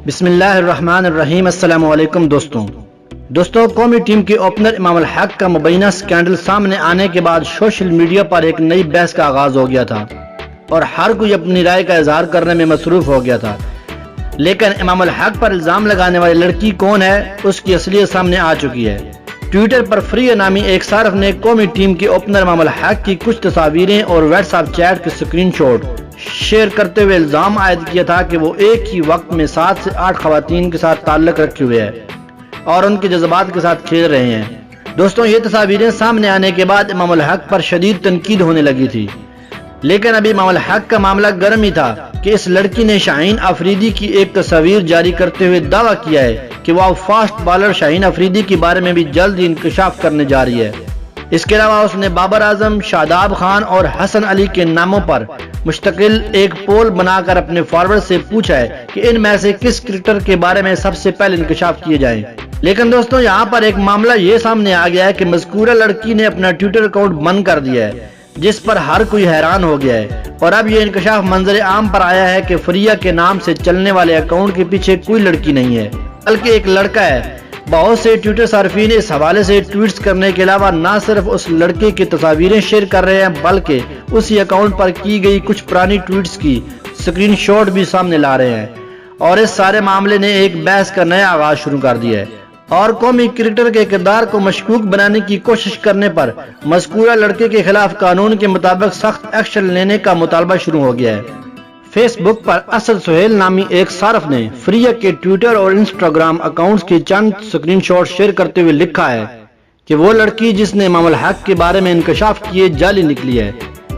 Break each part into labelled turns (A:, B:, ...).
A: بسم اللہ الرحمن الرحیم۔ السلام علیکم دوستوں قومی ٹیم کے اوپنر امام الحق کا مبینہ سکینڈل سامنے آنے کے بعد سوشل میڈیا پر ایک نئی بحث کا آغاز ہو گیا تھا اور ہر کوئی اپنی رائے کا اظہار کرنے میں مصروف ہو گیا تھا، لیکن امام الحق پر الزام لگانے والی لڑکی کون ہے اس کی اصلیت سامنے آ چکی ہے۔ ٹویٹر پر فریہ نامی ایک صارف نے قومی ٹیم کے اوپنر امام الحق کی کچھ تصاویریں اور واٹس ایپ چیٹ کے اسکرین شاٹ شیئر کرتے ہوئے الزام عائد کیا تھا کہ وہ ایک ہی وقت میں 7 سے 8 خواتین کے ساتھ تعلق رکھے ہوئے ہیں اور ان کے جذبات کے ساتھ کھیل رہے ہیں۔ دوستوں، یہ تصاویریں سامنے آنے کے بعد امام الحق پر شدید تنقید ہونے لگی تھی، لیکن ابھی امام الحق کا معاملہ گرم ہی تھا کہ اس لڑکی نے شاہین افریدی کی ایک تصویر جاری کرتے ہوئے دعویٰ کیا ہے کہ وہ فاسٹ بالر شاہین افریدی کے بارے میں بھی جلد ہی انکشاف کرنے جا رہی ہے۔ اس کے علاوہ اس نے بابر اعظم، شاداب خان اور حسن علی کے ناموں پر مستقل ایک پول بنا کر اپنے فالوور سے پوچھا ہے کہ ان میں سے کس کرکٹر کے بارے میں سب سے پہلے انکشاف کیے جائیں۔ لیکن دوستوں، یہاں پر ایک معاملہ یہ سامنے آ گیا ہے کہ مذکورہ لڑکی نے اپنا ٹویٹر اکاؤنٹ بند کر دیا ہے، جس پر ہر کوئی حیران ہو گیا ہے، اور اب یہ انکشاف منظر عام پر آیا ہے کہ فریہ کے نام سے چلنے والے اکاؤنٹ کے پیچھے کوئی لڑکی نہیں ہے بلکہ ایک لڑکا ہے۔ بہت سے ٹویٹر صارفین اس حوالے سے ٹویٹس کرنے کے علاوہ نہ صرف اس لڑکے کی تصاویریں شیئر کر رہے ہیں بلکہ اسی اکاؤنٹ پر کی گئی کچھ پرانی ٹویٹس کی اسکرین شاٹ بھی سامنے لا رہے ہیں، اور اس سارے معاملے نے ایک بحث کا نیا آغاز شروع کر دیا ہے اور قومی کرکٹر کے کردار کو مشکوک بنانے کی کوشش کرنے پر مذکورہ لڑکے کے خلاف قانون کے مطابق سخت ایکشن لینے کا مطالبہ شروع ہو گیا ہے۔ فیس بک پر اسد سہیل نامی ایک صارف نے فریہ کے ٹویٹر اور انسٹاگرام اکاؤنٹس کی چند اسکرین شاٹ شیئر کرتے ہوئے لکھا ہے کہ وہ لڑکی جس نے امام الحق کے بارے میں انکشاف کیے جعلی نکلی ہے۔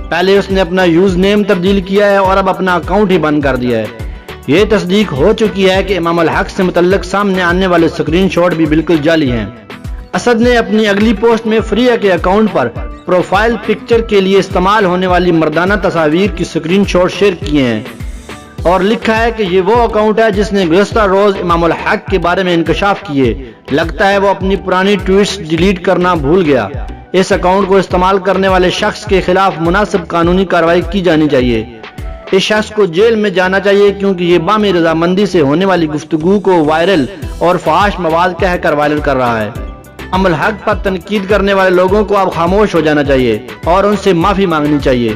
A: پہلے اس نے اپنا یوز نیم تبدیل کیا ہے اور اب اپنا اکاؤنٹ ہی بند کر دیا ہے۔ یہ تصدیق ہو چکی ہے کہ امام الحق سے متعلق سامنے آنے والے اسکرین شاٹ بھی بالکل جعلی ہیں۔ اسد نے اپنی اگلی پوسٹ میں فریہ کے اکاؤنٹ پر پروفائل پکچر کے لیے استعمال ہونے والی مردانہ تصاویر کی اسکرین شاٹ شیئر کیے ہیں اور لکھا ہے کہ یہ وہ اکاؤنٹ ہے جس نے گزشتہ روز امام الحق کے بارے میں انکشاف کیے، لگتا ہے وہ اپنی پرانی ٹویٹس ڈیلیٹ کرنا بھول گیا۔ اس اکاؤنٹ کو استعمال کرنے والے شخص کے خلاف مناسب قانونی کارروائی کی جانی چاہیے۔ اس شخص کو جیل میں جانا چاہیے کیونکہ یہ بامی رضامندی سے ہونے والی گفتگو کو وائرل اور فحش مواد کہہ کر وائرل کر رہا ہے۔ امام الحق پر تنقید کرنے والے لوگوں کو اب خاموش ہو جانا چاہیے اور ان سے معافی مانگنی چاہیے۔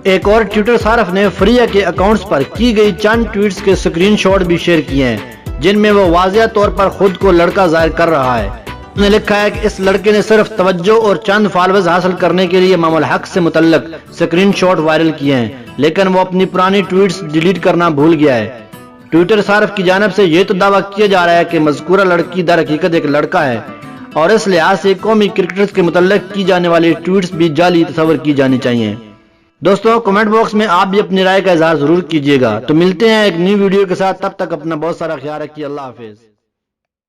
A: ایک اور ٹویٹر صارف نے فریہ کے اکاؤنٹس پر کی گئی چند ٹویٹس کے اسکرین شاٹ بھی شیئر کیے ہیں جن میں وہ واضح طور پر خود کو لڑکا ظاہر کر رہا ہے۔ اس نے لکھا ہے کہ اس لڑکے نے صرف توجہ اور چند فالوورز حاصل کرنے کے لیے امام الحق سے متعلق اسکرین شاٹ وائرل کیے ہیں، لیکن وہ اپنی پرانی ٹویٹس ڈیلیٹ کرنا بھول گیا ہے۔ ٹویٹر صارف کی جانب سے یہ تو دعویٰ کیا جا رہا ہے کہ مذکورہ لڑکی در حقیقت ایک لڑکا ہے اور اس لحاظ سے قومی کرکٹرز کے متعلق کی جانے والی ٹویٹس بھی جعلی تصور کی جانی چاہیے۔ دوستوں، کمنٹ باکس میں آپ بھی اپنی رائے کا اظہار ضرور کیجیے گا۔ تو ملتے ہیں ایک نئی ویڈیو کے ساتھ، تب تک اپنا بہت سارا خیال رکھیے۔ اللہ حافظ۔